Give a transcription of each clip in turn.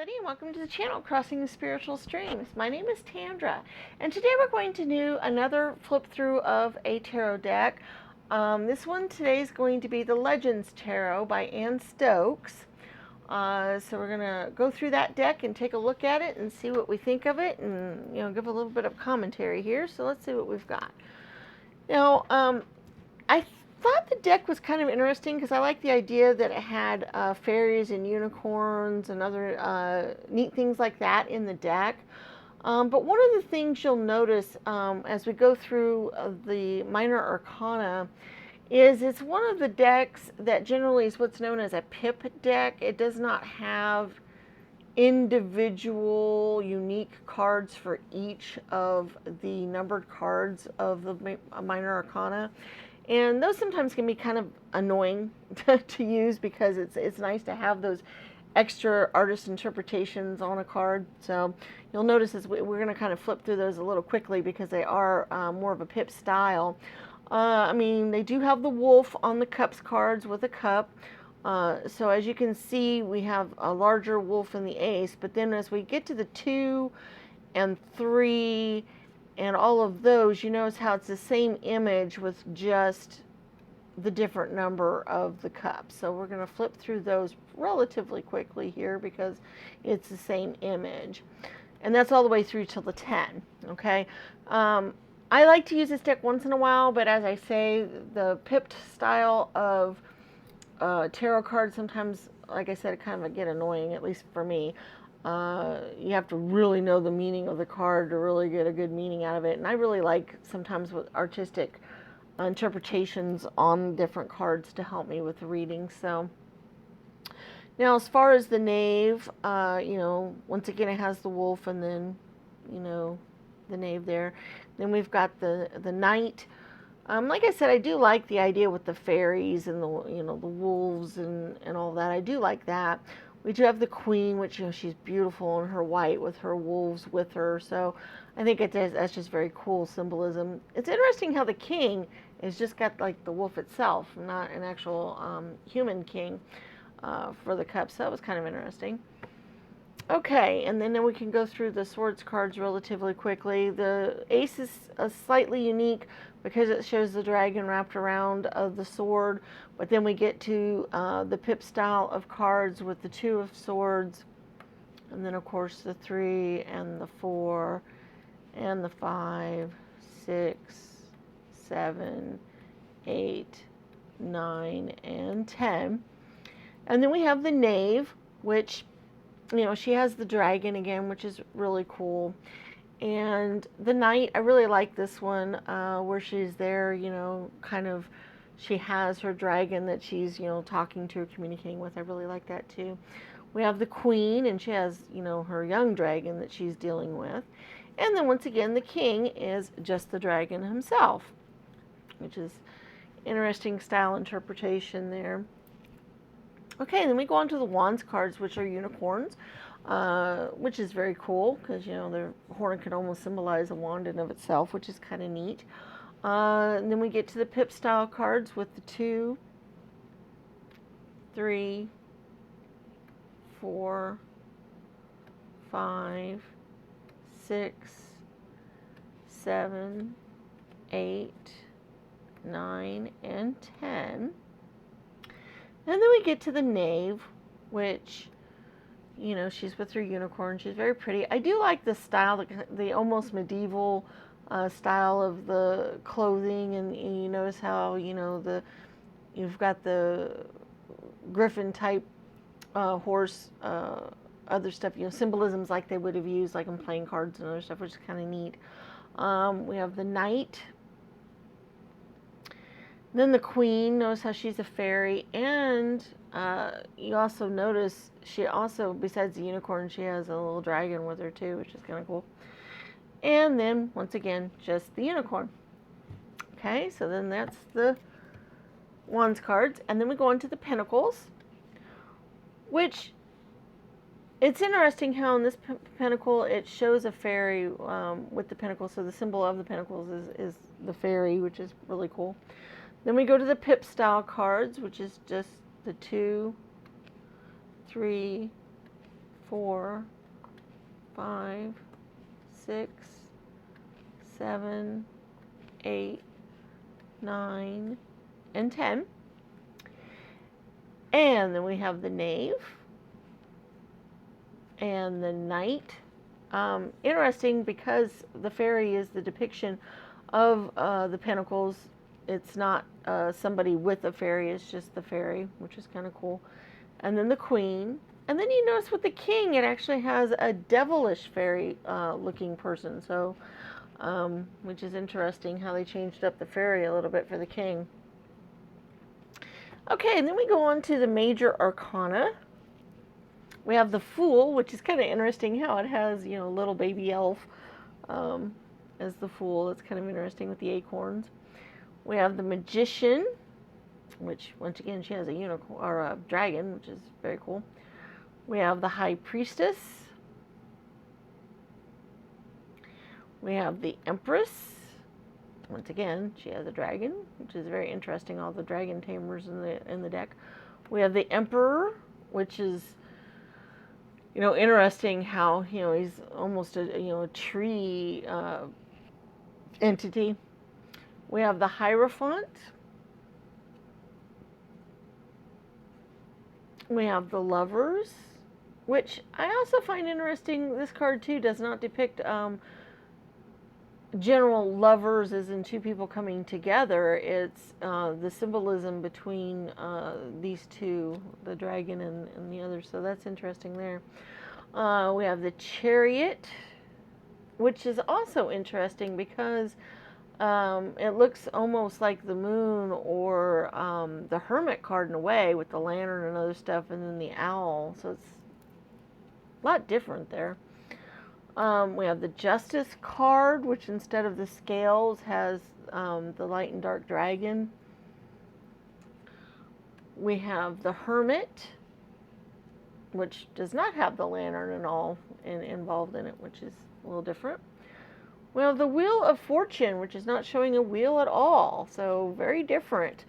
everybody, and welcome to the channel Crossing the Spiritual Streams. My name is Tandra, and today we're going to do another flip through of a tarot deck. This one today is going to be the Legends Tarot by Anne Stokes. So we're going to go through that deck and take a look at it and see what we think of it, and give a little bit of commentary here. So let's see what we've got. Now, I thought the deck was kind of interesting because I like the idea that it had fairies and unicorns and other neat things like that in the deck. But one of the things you'll notice as we go through the minor arcana is it's one of the decks that generally is what's known as a pip deck. It does not have individual unique cards for each of the numbered cards of the minor arcana. And those sometimes can be kind of annoying to use because it's nice to have those extra artist interpretations on a card. So you'll notice as we're going to kind of flip through those a little quickly because they are more of a pip style. I mean, they do have the wolf on the cups cards with a cup. So as you can see, we have a larger wolf in the ace. But then as we get to the 2 and 3 and all of those, you notice how it's the same image with just the different number of the cups. So we're going to flip through those relatively quickly here because it's the same image. And that's all the way through till the 10, okay? I like to use this deck once in a while, but as I say, the pipped style of tarot cards sometimes, like I said, kind of get annoying, at least for me. You have to really know the meaning of the card to really get a good meaning out of it. And I really like sometimes with artistic interpretations on different cards to help me with the reading. So now as far as the knave, once again it has the wolf and then, the knave there. Then we've got the knight. Like I said, I do like the idea with the fairies and the wolves and all that. I do like that. We do have the queen, which, she's beautiful in her white with her wolves with her. So I think that's just very cool symbolism. It's interesting how the king has just got like the wolf itself, not an actual human king for the cup. So that was kind of interesting. Okay, and then we can go through the swords cards relatively quickly. The ace is slightly unique because it shows the dragon wrapped around the sword, but then we get to the pip style of cards with the 2 of swords, and then of course the 3 and the 4 and the 5, 6, 7, 8, 9, and 10. And then we have the knave, which she has the dragon again, which is really cool. And the knight, I really like this one where she's there, kind of, she has her dragon that she's, talking to or communicating with. I really like that too. We have the queen, and she has, her young dragon that she's dealing with. And then once again, the king is just the dragon himself, which is interesting style interpretation there. Okay, then we go on to the wands cards, which are unicorns, which is very cool because, the horn can almost symbolize a wand in of itself, which is kind of neat. And then we get to the pip style cards with the 2, 3, 4, 5, 6, 7, 8, 9, and 10. And then we get to the knave, which, she's with her unicorn. She's very pretty. I do like the style, the almost medieval style of the clothing. And you notice how, you've got the griffin type horse, other stuff, symbolisms like they would have used like in playing cards and other stuff, which is kind of neat. We have the knight. Then the queen, notice how she's a fairy, and you also notice she also, besides the unicorn, she has a little dragon with her too, which is kind of cool. And then, once again, just the unicorn. Okay, so then that's the wands cards. And then we go into the Pinnacles, which, it's interesting how in this Pinnacle, it shows a fairy with the pinnacle. So the symbol of the Pinnacles is the fairy, which is really cool. Then we go to the pip style cards, which is just the 2, 3, 4, 5, 6, 7, 8, 9, and 10. And then we have the knave and the knight. Interesting, because the fairy is the depiction of the Pinnacles. It's not somebody with a fairy, it's just the fairy, which is kind of cool. And then the queen. And then you notice with the king, it actually has a devilish fairy looking person. So, which is interesting how they changed up the fairy a little bit for the king. Okay, and then we go on to the major arcana. We have the Fool, which is kind of interesting how it has, you know, a little baby elf as the Fool. It's kind of interesting with the acorns. We have the Magician, which, once again, she has a unicorn or a dragon, which is very cool. We have the High Priestess. We have the Empress. Once again, she has a dragon, which is very interesting. All the dragon tamers in the deck. We have the Emperor, which is, you know, interesting how, you know, he's almost a, you know, a tree entity. We have the Hierophant. We have the Lovers, which I also find interesting. This card too does not depict general lovers as in two people coming together. It's the symbolism between these two, the dragon and the other. So that's interesting there. We have the Chariot, which is also interesting because it looks almost like the Moon or the Hermit card in a way, with the lantern and other stuff, and then the owl. So it's a lot different there. We have the Justice card, which instead of the scales has the light and dark dragon. We have the Hermit, which does not have the lantern and all involved in it, which is a little different. We have the Wheel of Fortune, which is not showing a wheel at all, so very different.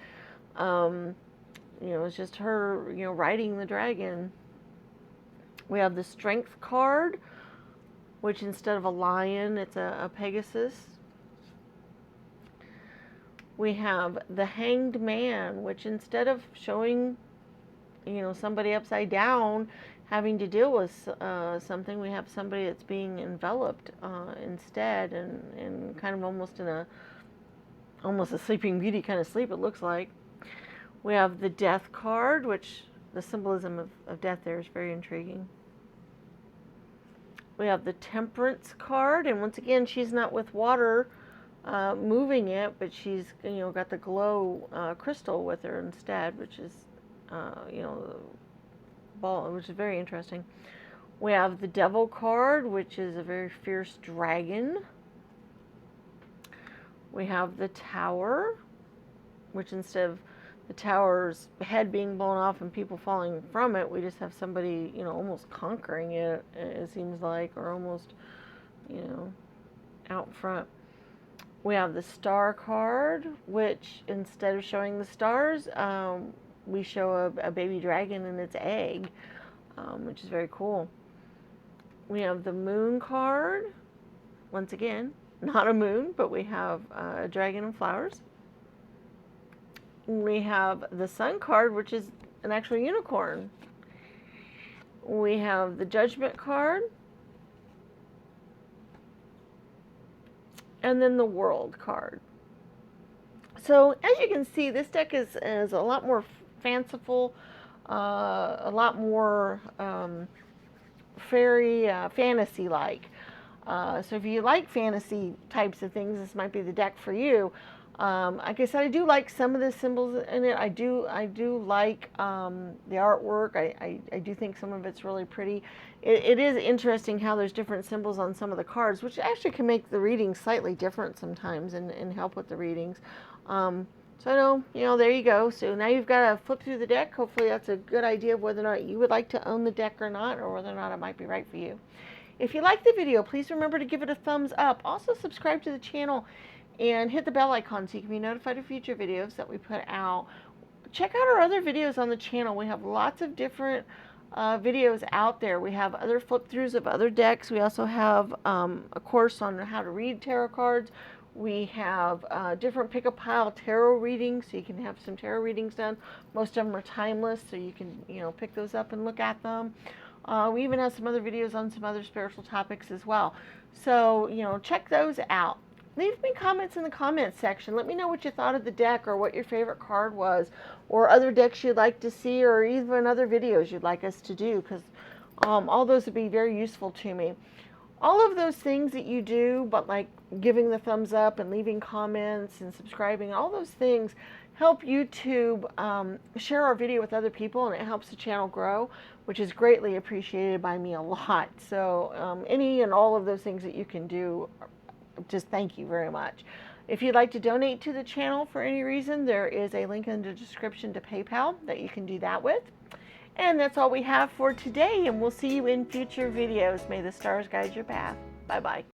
You know, it's just her, you know, riding the dragon. We have the Strength card, which instead of a lion, it's a Pegasus. We have the Hanged Man, which instead of showing, you know, somebody upside down having to deal with something, we have somebody that's being enveloped instead, and kind of almost in almost a Sleeping Beauty kind of sleep, it looks like. We have the Death card, which the symbolism of death there is very intriguing. We have the Temperance card, and once again, she's not with water moving it, but she's, you know, got the glow crystal with her instead, which is, you know, ball, which is very interesting. We have the Devil card, which is a very fierce dragon. We have the Tower, which instead of the tower's head being blown off and people falling from it, we just have somebody, you know, almost conquering it, it seems like, or almost, you know, out front. We have the Star card, which instead of showing the stars, we show a baby dragon in its egg, which is very cool. We have the Moon card. Once again, not a moon, but we have a dragon and flowers. We have the Sun card, which is an actual unicorn. We have the Judgment card. And then the World card. So as you can see, this deck is a lot more fanciful, a lot more fairy fantasy-like. So if you like fantasy types of things, this might be the deck for you. Like I said, I do like some of the symbols in it. I do like the artwork. I do think some of it's really pretty. It is interesting how there's different symbols on some of the cards, which actually can make the readings slightly different sometimes and help with the readings. So I know, you know, there you go. So now you've got to flip through the deck. Hopefully that's a good idea of whether or not you would like to own the deck or not, or whether or not it might be right for you. If you like the video, please remember to give it a thumbs up. Also subscribe to the channel and hit the bell icon so you can be notified of future videos that we put out. Check out our other videos on the channel. We have lots of different videos out there. We have other flip throughs of other decks. We also have a course on how to read tarot cards. We have different pick a pile tarot readings, so you can have some tarot readings done. Most of them are timeless, so you can pick those up and look at them. We even have some other videos on some other spiritual topics as well. So check those out. Leave me comments in the comments section. Let me know what you thought of the deck, or what your favorite card was, or other decks you'd like to see, or even other videos you'd like us to do, because all those would be very useful to me. All of those things that you do, but like giving the thumbs up and leaving comments and subscribing, all those things help YouTube share our video with other people, and it helps the channel grow, which is greatly appreciated by me a lot. So any and all of those things that you can do, just thank you very much. If you'd like to donate to the channel for any reason, there is a link in the description to PayPal that you can do that with. And that's all we have for today, and we'll see you in future videos. May the stars guide your path. Bye-bye.